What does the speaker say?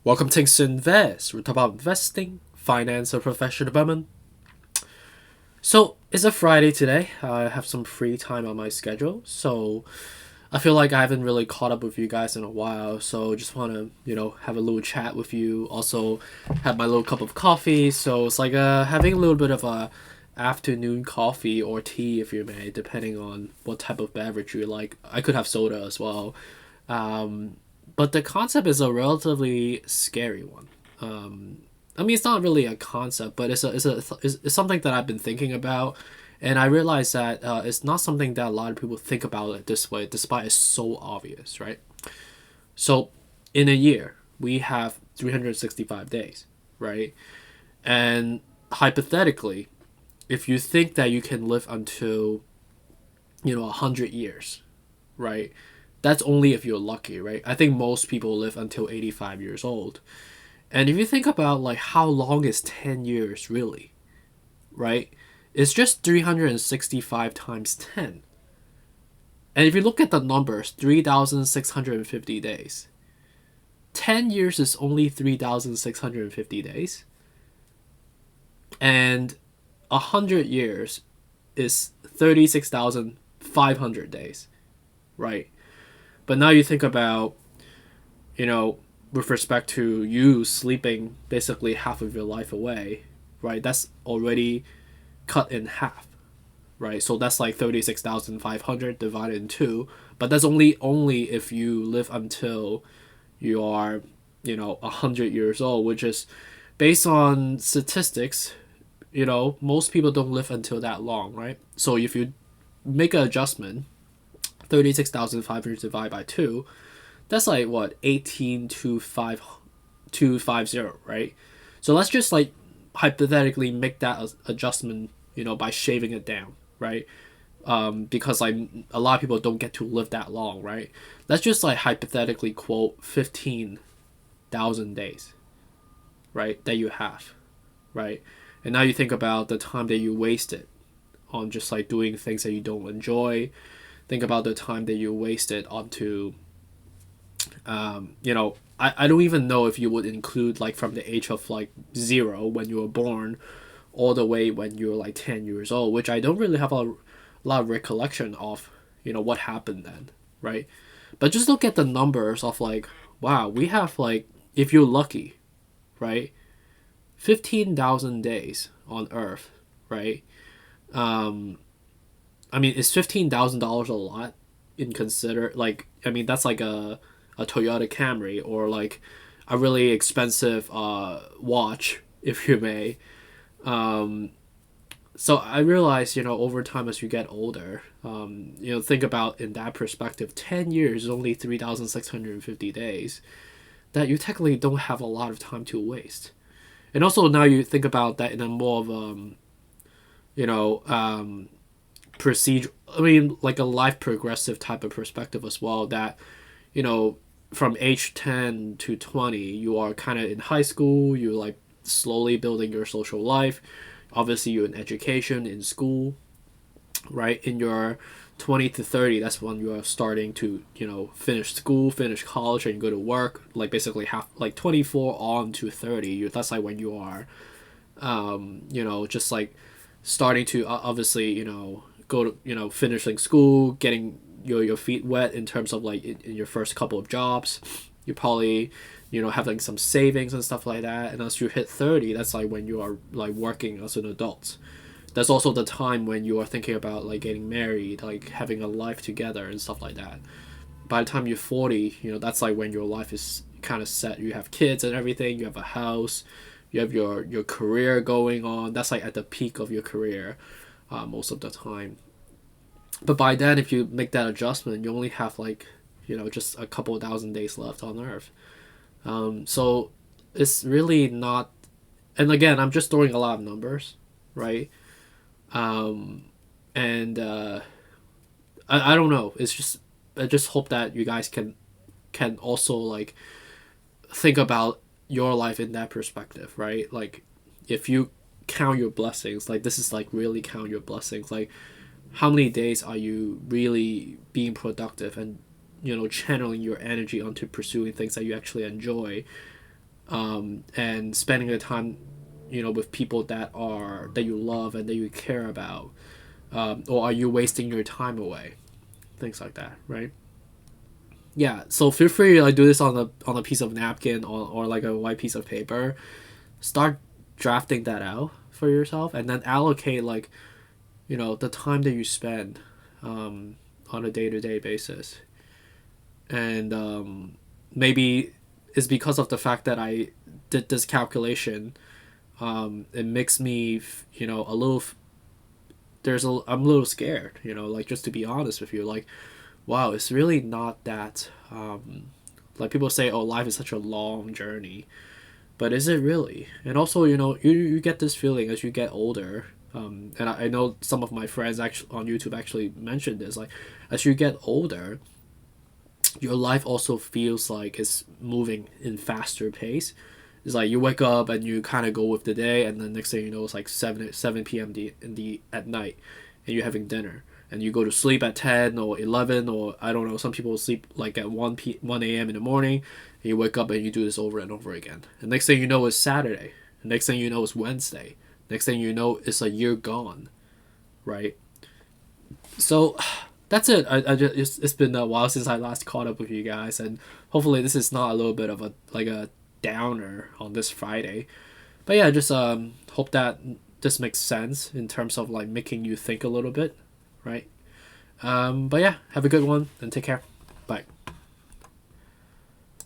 Welcome to Invest. We talk about investing, finance, and professional development. So it's a Friday today. I have some free time on my schedule, so I feel like I haven't really caught up with you guys in a while. So just want to have a little chat with you. Also, have my little cup of coffee. So it's like having a little bit of a afternoon coffee or tea, if you may, depending on what type of beverage you like. I could have soda as well. Um, but the concept is a relatively scary one. I mean, it's not really a concept, but it's something that I've been thinking about, and I realize that it's not something that a lot of people think about it this way, despite it's so obvious, right? So, in a year, we have 365 days, right? And hypothetically, if you think that you can live until 100 years, right? That's only if you're lucky, right? I think most people live until 85 years old. And if you think about like how long is 10 years really, right? It's just 365 times 10. And if you look at the numbers, 3,650 days. 10 years is only 3,650 days. And 100 years is 36,500 days, right? But now you think about, you know, with respect to you sleeping basically half of your life away, right? That's already cut in half, right? So that's like 36,500 divided in two, but that's only if you live until you are, 100 years old, which is based on statistics, most people don't live until that long, right? So if you make an adjustment, 36,500 divided by 2, that's like what 18,250, right? So let's just like hypothetically make that adjustment, by shaving it down, right? Because like a lot of people don't get to live that long, right? Let's just like hypothetically quote 15,000 days, right? That you have, right? And now you think about the time that you wasted on just like doing things that you don't enjoy. Think about the time that you wasted onto I don't even know if you would include like from the age of like 0 when you were born all the way when you were like 10 years old, which I don't really have a lot of recollection of, what happened then, right? But just look at the numbers of like, wow, we have like, if you're lucky, right, 15,000 days on Earth, right? Um, I mean, is $15,000 a lot in consider like I mean that's like a Toyota Camry or like a really expensive watch, if you may. Um, so I realize, over time as you get older, think about in that perspective, 10 years is only 3,650 days, that you technically don't have a lot of time to waste. And also now you think about that in a more of, you know, um, procedure, I mean, like a life progressive type of perspective as well, that, you know, from age 10 to 20, you are kind of in high school, you're like slowly building your social life. Obviously, you're in education, in school, right? In your 20 to 30, that's when you are starting to, finish school, finish college, and go to work. Like basically, half like 24 on to 30, that's like when you are, just like starting to obviously, go to, finishing school, getting your feet wet in terms of like in your first couple of jobs. You probably have like some savings and stuff like that. And as you hit 30, that's like when you are like working as an adult. That's also the time when you are thinking about like getting married, like having a life together and stuff like that. By the time you're 40, that's like when your life is kind of set. You have kids and everything, you have a house, you have your career going on. That's like at the peak of your career, most of the time. But by then, if you make that adjustment, you only have like, just a couple of thousand days left on Earth. So it's really not. And again, I'm just throwing a lot of numbers, right? Um, and I don't know. It's just I just hope that you guys can also like think about your life in that perspective, right? Like if you count your blessings, like this is like really count your blessings, like how many days are you really being productive and channeling your energy onto pursuing things that you actually enjoy, and spending the time, with people that you love and that you care about, or are you wasting your time away, things like that, right? Yeah, so feel free to like do this on a piece of napkin, or like a white piece of paper. Start drafting that out for yourself, and then allocate like, the time that you spend, on a day-to-day basis. And maybe it's because of the fact that I did this calculation. It makes me, a little. I'm a little scared. Like, just to be honest with you, like, wow, it's really not that. Like, people say, oh, life is such a long journey, but is it really? And also, you get this feeling as you get older. And I know some of my friends actually on YouTube actually mentioned this. Like, as you get older, your life also feels like it's moving in faster pace. It's like you wake up and you kind of go with the day, and then next thing you know, it's like seven p.m. At night, and you're having dinner, and you go to sleep at 10 or 11, or I don't know. Some people sleep like at 1 a.m. in the morning, and you wake up and you do this over and over again. And next thing you know, it's Saturday. And next thing you know, it's Wednesday. Next thing you know, it's a year gone, right? So that's it. I just it's been a while since I last caught up with you guys, and hopefully this is not a little bit of a downer on this Friday. But yeah, just hope that this makes sense in terms of like making you think a little bit, right? But yeah, have a good one and take care. Bye.